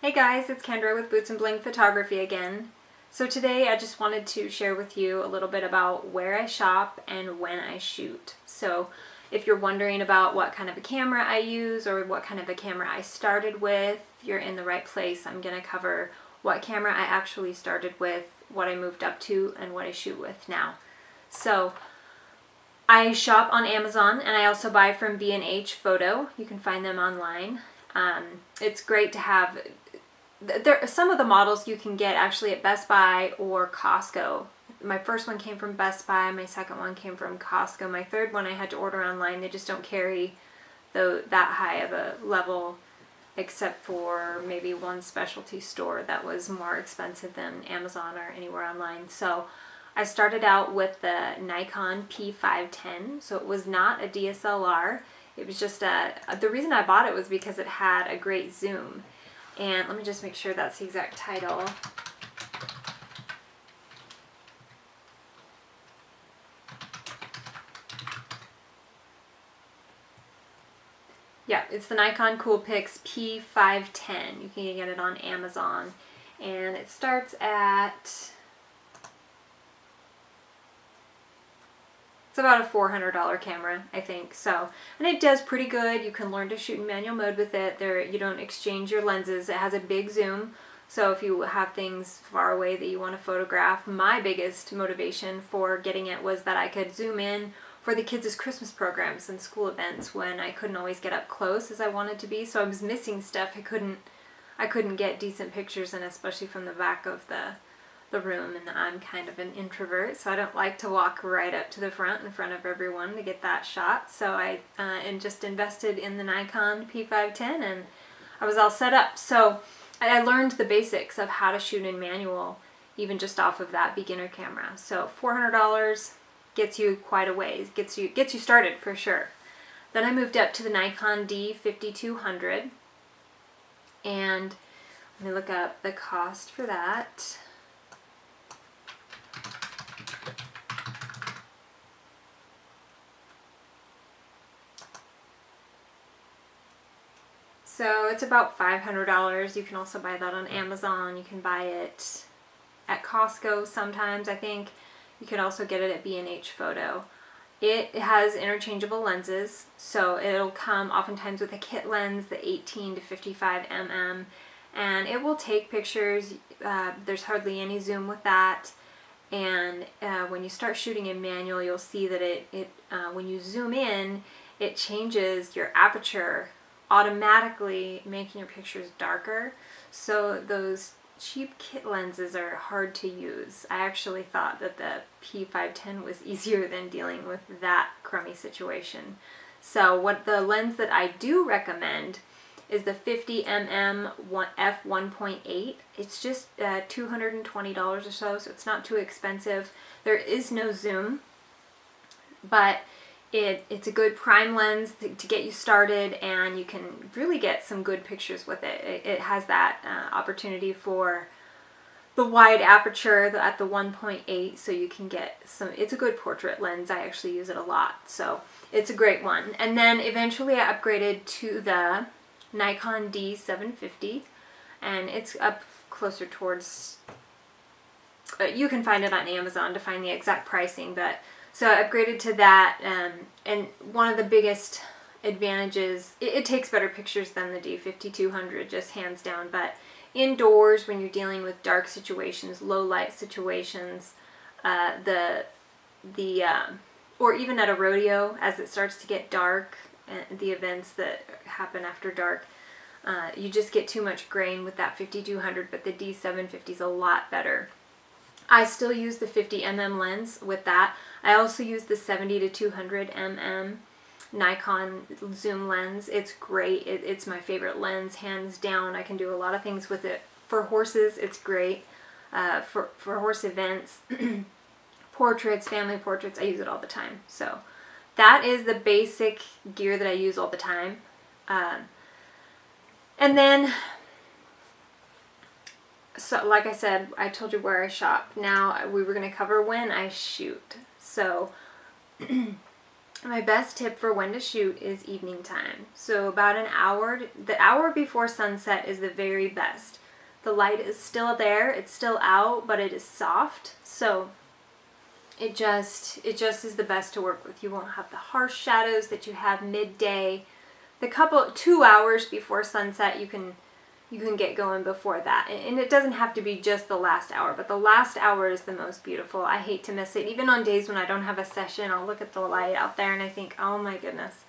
Hey guys, it's Kendra with Boots and Bling Photography again. So today I just wanted to share with you a little bit about where I shop and when I shoot. So if you're wondering about what kind of a camera I use or what kind of a camera I started with, you're in the right place. I'm going to cover what camera I actually started with, what I moved up to, and what I shoot with now. So I shop on Amazon and I also buy from B&H Photo. You can find them online. It's great to have. Some of the models you can get actually at Best Buy or Costco. My first one came from Best Buy, my second one came from Costco, my third one I had to order online. They just don't carry that high of a level except for maybe one specialty store that was more expensive than Amazon or anywhere online. So I started out with the Nikon P510, so it was not a DSLR. It was just the reason I bought it was because it had a great zoom. And let me just make sure that's the exact title. Yeah, it's the Nikon Coolpix P510. You can get it on Amazon. And it starts at... It's about a $400 camera, I think. So, and it does pretty good. You can learn to shoot in manual mode with it. You don't exchange your lenses. It has a big zoom. So if you have things far away that you want to photograph, my biggest motivation for getting it was that I could zoom in for the kids' Christmas programs and school events when I couldn't always get up close as I wanted to be. So I was missing stuff. I couldn't get decent pictures, and especially from the back of the room, and I'm kind of an introvert, so I don't like to walk right up to the front in front of everyone to get that shot. So I just invested in the Nikon P510 and I was all set up. So I learned the basics of how to shoot in manual even just off of that beginner camera. So $400 gets you quite a ways, gets you started for sure. Then I moved up to the Nikon D5200, and let me look up the cost for that. So it's about $500. You can also buy that on Amazon. You can buy it at Costco sometimes, I think. You can also get it at B&H Photo. It has interchangeable lenses, so it'll come oftentimes with a kit lens, the 18 to 55 mm, and it will take pictures. There's hardly any zoom with that. And when you start shooting in manual, you'll see that when you zoom in, it changes your aperture automatically, making your pictures darker. So those cheap kit lenses are hard to use. I actually thought that the P510 was easier than dealing with that crummy situation. So what the lens that I do recommend is the 50mm f1.8. It's just $220 or so, so it's not too expensive. There is no zoom, but it's a good prime lens to get you started, and you can really get some good pictures with it. It has that opportunity for the wide aperture at the 1.8, so you can get some. It's a good portrait lens. I actually use it a lot, so it's a great one. And then eventually I upgraded to the Nikon D750, and it's up closer towards, you can find it on Amazon to find the exact pricing, but so I upgraded to that, and one of the biggest advantages, it takes better pictures than the D5200, just hands down, but indoors when you're dealing with dark situations, low light situations, or even at a rodeo as it starts to get dark, and the events that happen after dark, you just get too much grain with that 5200, but the D750 is a lot better. I still use the 50mm lens with that. I also use the 70 to 200mm Nikon zoom lens. It's great. It's my favorite lens, hands down. I can do a lot of things with it. For horses, it's great. For horse events, portraits, family portraits, I use it all the time. So that is the basic gear that I use all the time. And then, so like I said, I told you where I shop. Now we were going to cover when I shoot. So My best tip for when to shoot is evening time. So about an hour, the hour before sunset is the very best. The light is still there, it's still out, but it is soft. So it just is the best to work with. You won't have the harsh shadows that you have midday. The 2 hours before sunset, you can get going before that. And it doesn't have to be just the last hour, but the last hour is the most beautiful. I hate to miss it. Even on days when I don't have a session, I'll look at the light out there and I think, oh my goodness,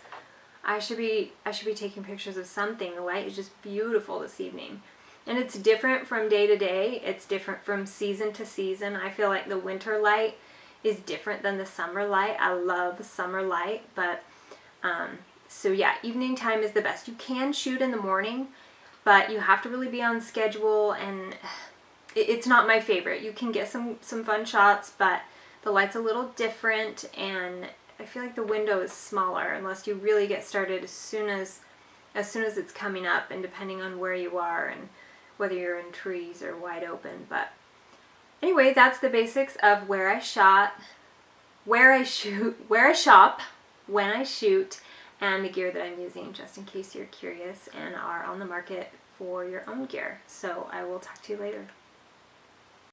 I should be taking pictures of something. The light is just beautiful this evening. And it's different from day to day. It's different from season to season. I feel like the winter light is different than the summer light. I love summer light, but so yeah, evening time is the best. You can shoot in the morning, but you have to really be on schedule, and it's not my favorite. You can get some fun shots, but the light's a little different, and I feel like the window is smaller unless you really get started as soon as it's coming up, and depending on where you are and whether you're in trees or wide open. But anyway, that's the basics of where I shop, when I shoot, and the gear that I'm using, just in case you're curious and are on the market for your own gear. So I will talk to you later.